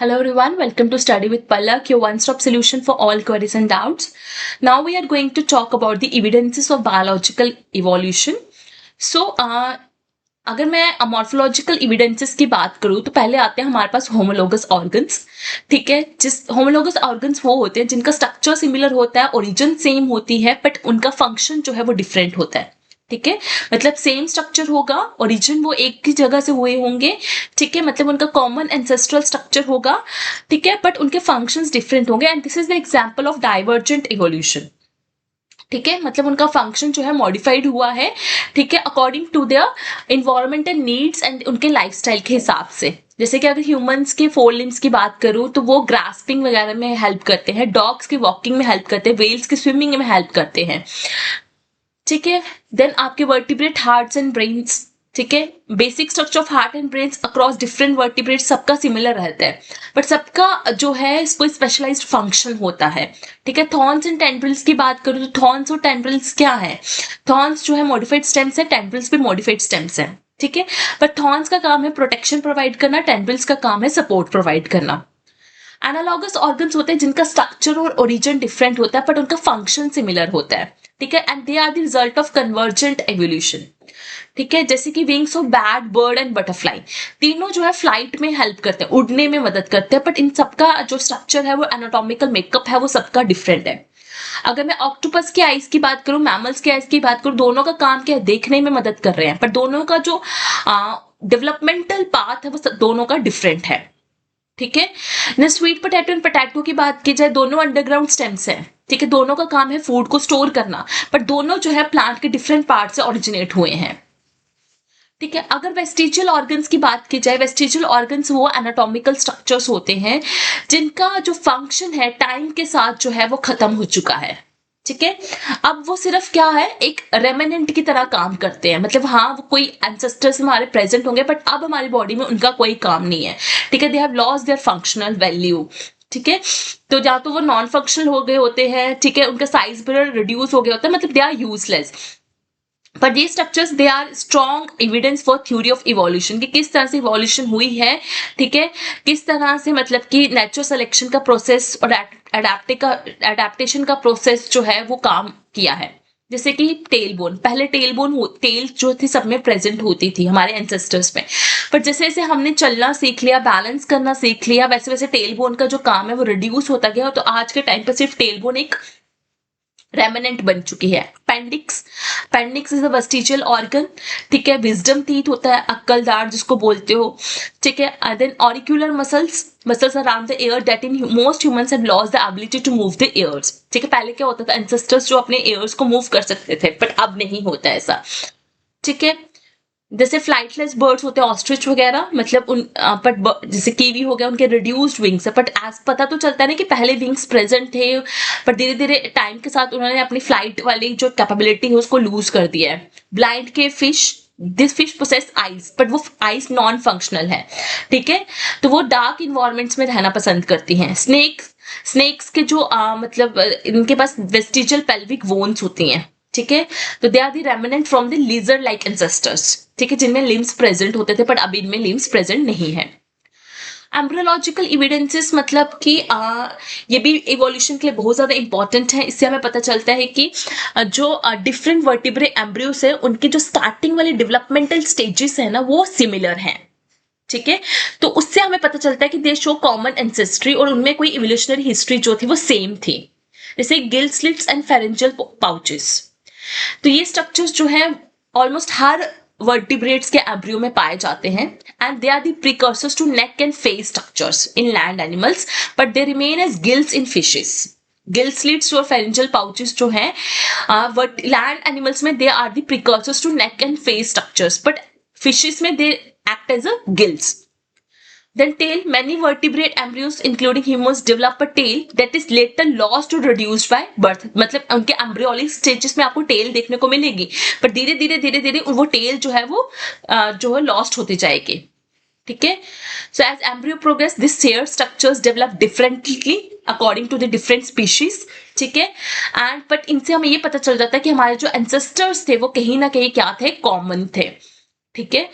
Hello everyone, welcome to Study with Palak, your one-stop solution for all queries and doubts. Now we are going to talk about the evidences of biological evolution. अगर मैं morphological evidences की बात करूँ तो पहले आते हैं हमारे पास होमोलोगस ऑर्गन्स. ठीक है, जिस होमोलोगस ऑर्गन्स वो होते हैं जिनका स्ट्रक्चर सिमिलर होता है, ओरिजिन सेम होती है, बट उनका फंक्शन जो है वो डिफरेंट होता है. ठीक है, मतलब सेम स्ट्रक्चर होगा, ओरिजिन वो एक ही जगह से हुए होंगे. ठीक है, मतलब उनका कॉमन एंसेस्ट्रल स्ट्रक्चर होगा. ठीक है, बट उनके फंक्शंस डिफरेंट होंगे and this is the example of divergent evolution. ठीक है, मतलब उनका फंक्शन जो है मॉडिफाइड हुआ है. ठीक है, according to their environmental needs एंड उनके लाइफस्टाइल के हिसाब से. जैसे कि अगर ह्यूमंस के 4 लिम्स की बात करूं तो वो ग्रास्पिंग वगैरह में हेल्प करते हैं, डॉग्स की वॉकिंग में हेल्प करते हैं, वेल्स की स्विमिंग में हेल्प करते हैं. ठीक है, देन आपके वर्टिब्रेट हार्ट्स एंड ब्रेन्स. ठीक है, basic structure of heart and brains across different vertebrate सबका सिमिलर रहता है, बट सबका जो है कोई स्पेशलाइज्ड फंक्शन होता है. ठीक है, थॉर्न्स एंड टेंड्रिल्स की बात करूं तो थॉर्न्स और टेंड्रिल्स क्या है? थॉर्न्स जो है मॉडिफाइड स्टेम्स है, टेंड्रिल्स भी मॉडिफाइड स्टेम्स है. ठीक है, बट थॉर्न्स का काम है प्रोटेक्शन प्रोवाइड करना, टेंड्रिल्स का काम है सपोर्ट प्रोवाइड करना. एनालॉगस ऑर्गन्स होते हैं जिनका स्ट्रक्चर और ओरिजिन डिफरेंट होता है बट उनका फंक्शन सिमिलर होता है. ठीक है, and they are the result of convergent evolution. ठीक है, जैसे कि wings of bat, bird and butterfly, तीनों जो है फ्लाइट में हेल्प करते हैं, उड़ने में मदद करते हैं, बट इन सबका जो स्ट्रक्चर है वो एनाटॉमिकल मेकअप है वो सबका डिफरेंट है. अगर मैं ऑक्टोपस की आइज की बात करूं, मैमल्स की आइज की बात करूं, दोनों का काम क्या है? देखने में मदद कर रहे हैं, पर दोनों का जो डेवलपमेंटल पाथ है वो दोनों का डिफरेंट है. ठीक है, न स्वीट पोटैटो एंड पोटैटो की बात की जाए, दोनों अंडरग्राउंड स्टेम्स हैं. ठीक है, दोनों का काम है फूड को स्टोर करना, पर दोनों जो है प्लांट के डिफरेंट पार्ट से ओरिजिनेट हुए हैं. ठीक है, अगर वेस्टिजियल ऑर्गन्स की बात की जाए, वेस्टिजियल ऑर्गन्स वो एनाटॉमिकल स्ट्रक्चर्स होते हैं जिनका जो फंक्शन है टाइम के साथ जो है वो खत्म हो चुका है. ठीक है, अब वो सिर्फ क्या है, एक रेमिनेंट की तरह काम करते हैं, मतलब हाँ वो कोई एंसेस्टर्स हमारे प्रेजेंट होंगे बट अब हमारी बॉडी में उनका कोई काम नहीं है. ठीक है, they have lost their functional value. ठीक है, तो या तो वो नॉन फंक्शनल हो गए होते हैं. ठीक है, उनका साइज भी रिड्यूस हो गया होता है, मतलब दे आर यूजलेस. बट ये structures they are strong evidence for theory of evolution, कि किस तरह से इवोल्यूशन हुई है. ठीक है, किस तरह से मतलब कि नेचुरल सिलेक्शन का प्रोसेस और एडेप्टेशन का प्रोसेस जो है वो काम किया है. जैसे कि टेल बोन, पहले टेल जो थी सब में प्रेजेंट होती थी हमारे एंसेस्टर्स में, पर जैसे जैसे हमने चलना सीख लिया, बैलेंस करना सीख लिया, वैसे वैसे टेल बोन का जो काम है वो रिड्यूस होता गया. तो आज के टाइम पर सिर्फ टेल बोन एक रेमिनेंट बन चुकी है. पेंडिक्स इज अ वेस्टिजियल ऑर्गन. ठीक है, विजडम टीथ होता है, अक्कलदार जिसको बोलते हो. ठीक है, then auricular muscles around the ear that in most humans have lost the ability to move the ears. ठीक है, पहले क्या होता था, एंसेस्टर्स जो अपने ईयर्स को मूव कर सकते थे, बट अब नहीं होता ऐसा. ठीक है, जैसे फ्लाइटलेस बर्ड्स होते हैं, ऑस्ट्रिच वगैरह, मतलब उन बट जैसे कीवी हो गया, उनके रिड्यूस्ड विंग्स है, बट एज पता तो चलता है ना कि पहले विंग्स प्रेजेंट थे, पर धीरे धीरे टाइम के साथ उन्होंने अपनी फ्लाइट वाली जो कैपेबिलिटी है उसको लूज कर दिया है. ब्लाइंड के fish, this fish possess eyes, but वो आइज नॉन फंक्शनल है. ठीक है, तो वो डार्क इन्वायरमेंट्स में रहना पसंद करती हैं. स्नेक्स के जो मतलब इनके पास वेस्टिजियल पेल्विक वोन्स होती हैं. ठीक है, तो they are the remnant from the lizard like ancestors. ठीक है, जिनमें लिम्स प्रेजेंट होते थे, पर अब इनमें लिम्स प्रेजेंट नहीं है. एम्ब्रियोलॉजिकल इविडेंसेस मतलब कि ये भी इवोल्यूशन के लिए बहुत ज्यादा इंपॉर्टेंट है. इससे हमें पता चलता है कि जो डिफरेंट वर्टिब्रे एम्ब्रियोस है उनकी जो स्टार्टिंग वाली डेवलपमेंटल स्टेजेस है ना वो सिमिलर हैं. ठीक है, तो उससे हमें पता चलता है कि दे शो कॉमन एंसेस्ट्री और उनमें कोई इवोल्यूशनरी हिस्ट्री जो थी वो सेम थी. जैसे gill slits and pharyngeal pouches, तो ये स्ट्रक्चर्स जो है ऑलमोस्ट हर वर्टिब्रेट्स के एम्ब्रियो में पाए जाते हैं and they are the precursors to neck and face structures in land animals, but they remain as gills in fishes. Gill slits और फेरेंजियल पाउचेस जो हैं लैंड एनिमल्स में they are the precursors to neck and face structures, but fishes में they act as a gills. Then tail, many vertebrate embryos including humans develop a tail that is later lost or reduced by birth. मतलब उनके एम्ब्रियोलिक stages में आपको tell देखने को मिलेगी, पर धीरे धीरे वो टेल जो है वो जो है लॉस्ट होती जाएगी. ठीक है, so as embryo progress this share structures develop differently according to the different species. ठीक है, एंड बट इनसे हमें ये पता चल जाता है कि हमारे जो एंसेस्टर्स थे वो कहीं ना कहीं क्या थे, कॉमन थे. ठीक है,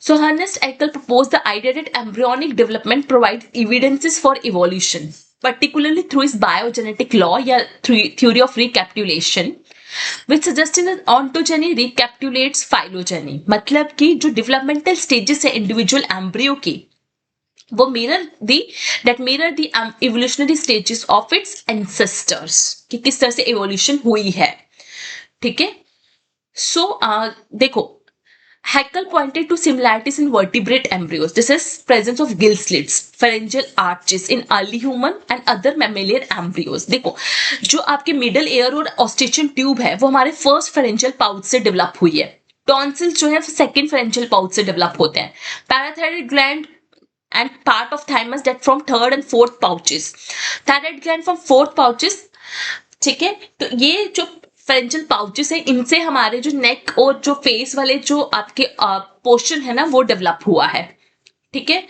So Ernest Haeckel proposed the idea that embryonic development provides evidences for evolution, particularly through his biogenetic law या theory of recapitulation, which suggested that ontogeny recapitulates phylogeny. मतलब कि जो developmental stages है individual embryo की वो mirror the evolutionary stages of its ancestors कि किस तरह से evolution हुई है. ठीक है. So देखो, Haeckel pointed to similarities in vertebrate embryos. This is presence of gill slits, pharyngeal arches in early human and other mammalian embryos. देखो, जो आपके middle ear और ostichian tube है वो हमारे first pharyngeal pouch से develop हुई है. Tonsils जो है second pharyngeal pouch से develop होते हैं. Parathyroid gland and part of thymus that from third and fourth pouches. Thyroid gland from fourth pouches. ठीक है, तो ये जो फेरेंजियल पाउचेस है इनसे हमारे जो नेक और जो फेस वाले जो आपके पोर्शन है ना वो डेवलप हुआ है. ठीक है.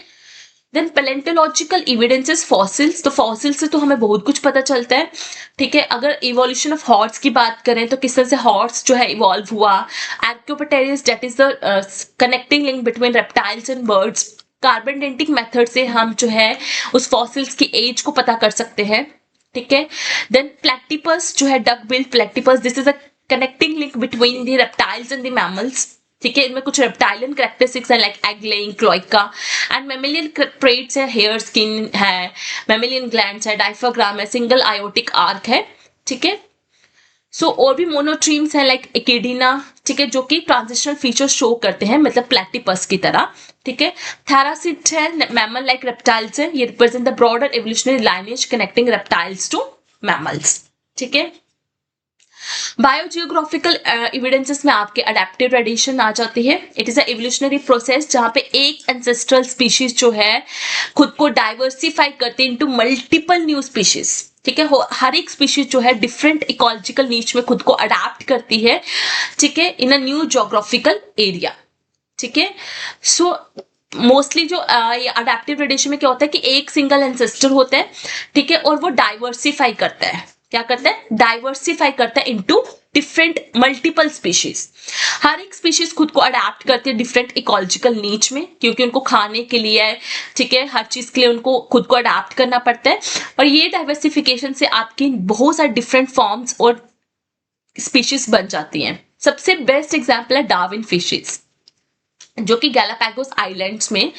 Then palaeontological evidences fossils. तो फॉसिल से तो हमें बहुत कुछ पता चलता है. ठीक है. अगर इवोल्यूशन ऑफ हॉर्स की बात करें तो किस तरह से हॉर्स जो है इवॉल्व हुआ. Archaeopteryx that is the connecting link between reptiles and birds. Carbon dating method से हम जो है उस फॉसिल्स की एज को पता कर सकते हैं. ठीक है. देन प्लैटिपस जो है duck billed platypus, this is a connecting link between the reptiles and the mammals. ठीक है. इनमें कुछ रेप्टाइलियन कैरेक्टरिस्टिक्स है like egg laying, cloaca. And mammalian traits है, हेयर स्किन है, मैमेलियन ग्लैंड्स है, डायफ्राग्राम है, सिंगल आयोटिक आर्क है. ठीक है. सो और भी मोनोट्रीम्स है लाइक एकेडिना. ठीक है. जो कि ट्रांजिशनल फीचर्स शो करते हैं मतलब प्लैटिपस की तरह. ठीक है. थैरासिड है, मैमल लाइक रेप्टाइल्स है. ये represent the broader evolutionary lineage connecting reptiles to mammals. ठीक है. बायोजियोग्राफिकल एविडेंसेस में आपके अडेप्टिव रेडिएशन आ जाती है. It is a evolutionary process जहां पे एक एंसेस्ट्रल स्पीशीज जो है खुद को डाइवर्सिफाई करते हैं इनटू मल्टीपल न्यू स्पीशीज. ठीक है. हर एक स्पीशीज जो है डिफरेंट इकोलॉजिकल नीच में खुद को अडेप्ट करती है. ठीक है. इन अ न्यू ज्योग्राफिकल एरिया. ठीक है. सो मोस्टली जो अडेप्टिव रेडिएशन में क्या होता है कि एक सिंगल एंसेस्टर होता है. ठीक है. और वो डाइवर्सिफाई करता है. क्या करता है? डाइवर्सिफाई करता है इनटू डिफरेंट मल्टीपल स्पीशीज. हर एक स्पीशीज खुद को अडेप्ट करती है डिफरेंट इकोलॉजिकल नीच में क्योंकि उनको खाने के लिए, ठीक है, हर चीज के लिए उनको खुद को अडेप्ट करना पड़ता है. और ये डाइवर्सिफिकेशन से आपकी बहुत सारे डिफरेंट फॉर्म्स और स्पीशीज बन जाती हैं. सबसे बेस्ट एग्जाम्पल है डार्विन फिशेज जो कि गैलापागोस आइलैंड्स में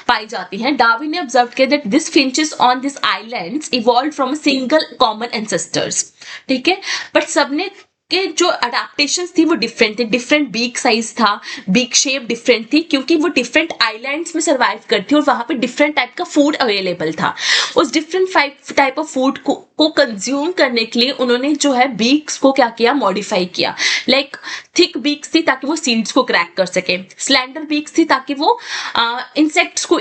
पाई जाती हैं. डार्विन ने ऑब्जर्व किया that this finches on this islands evolve from a single common ancestors. ठीक है. बट सबने के जो अडेप्टेशंस थी वो डिफरेंट थे. डिफरेंट बीक साइज था, बीक शेप डिफरेंट थी क्योंकि वो डिफरेंट आइलैंड्स में सर्वाइव करती और वहां पे डिफरेंट टाइप का फूड अवेलेबल था. उस डिफरेंट टाइप ऑफ फूड को कंज्यूम करने के लिए उन्होंने जो है बीक्स को क्या किया, मॉडिफाई किया. लाइक थिक बीक्स थी ताकि वो सीड्स को क्रैक कर सके. स्लैंडर बीक्स थी ताकि वो इंसेक्ट्स को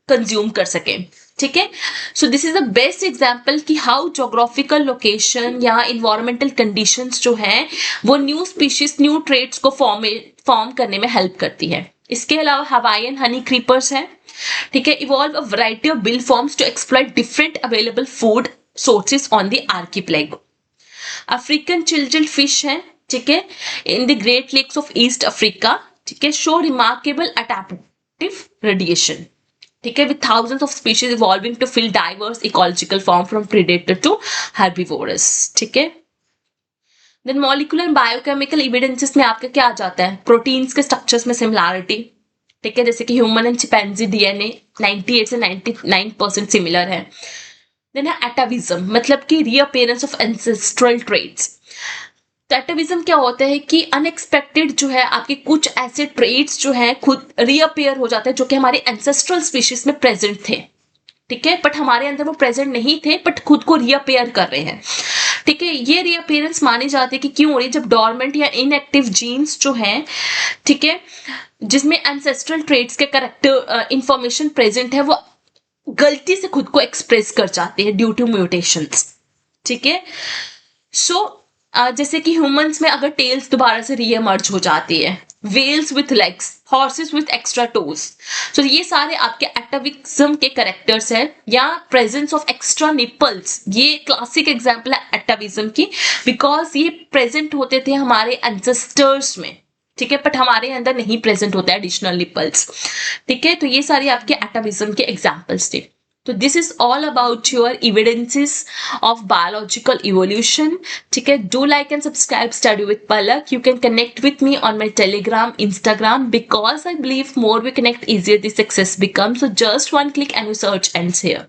कंज्यूम कर सके. ठीक है. So this is the best example कि हाउ जोग्राफिकल लोकेशन या इन्वायरमेंटल कंडीशंस जो है वो न्यू स्पीशीज, न्यू ट्रेड्स को फॉर्म करने में हेल्प करती है. इसके अलावा हवाईयन हनी क्रीपर्स है. ठीक है. Evolve a variety of bill forms to exploit different available food sources on the archipelago. African cichlid fish है. ठीक है. In the Great Lakes of East Africa. ठीक है. Show remarkable adaptive radiation. ठीक है. With thousands of species evolving to fill diverse ecological form from predator to herbivorous. ठीक है. Then molecular and biochemical evidences में आपका क्या आ जाता है? प्रोटीन्स के स्ट्रक्चर्स में सिमिलैरिटी. ठीक है. जैसे कि ह्यूमन एंड चिंपैंजी डीएनए 98 से 99% सिमिलर है. देन है एटाविज्म, मतलब कि रीअपीयरेंस ऑफ एंसेस्ट्रल ट्रेट्स. तो एटाविज्म क्या होता है कि अनएक्सपेक्टेड जो है आपके कुछ ऐसे ट्रेट्स जो है खुद रीअपीयर हो जाते हैं जो कि हमारे एंसेस्ट्रल स्पीशीज में प्रेजेंट थे. ठीक है. बट हमारे अंदर वो प्रेजेंट नहीं थे बट खुद को रीअपीयर कर रहे हैं. ठीक है. ये रीअपीयरेंस मानी जाती है कि क्यों हो रही है? जब डोरमेंट या इनएक्टिव जीन्स जो है, ठीक है, जिसमें एंसेस्ट्रल ट्रेट्स के करेक्टर इंफॉर्मेशन प्रेजेंट है वो गलती से खुद को एक्सप्रेस कर जाते हैं ड्यू टू म्यूटेशंस. ठीक है. सो जैसे कि ह्यूमंस में अगर टेल्स दोबारा से रीएमर्ज हो जाती है, whales with legs, horses with extra toes. So ये सारे आपके एटाविज्म के कैरेक्टर्स हैं. या प्रेजेंस ऑफ एक्स्ट्रा निपल्स, ये क्लासिक एग्जांपल है एटाविज्म की बिकॉज ये प्रेजेंट होते थे हमारे एंसेस्टर्स में. ठीक है, बट हमारे अंदर नहीं प्रेजेंट होता है एडिशनल निपल्स। ठीक है, तो ये सारे आपके एटाविज्म के एग्जाम्पल्स थे। तो this is all about your evidences of biological evolution. ठीक है, do like and subscribe study with Palak. You can connect with me on my Telegram, Instagram, because I believe more we connect, easier the success becomes. So just one click and you search ends here.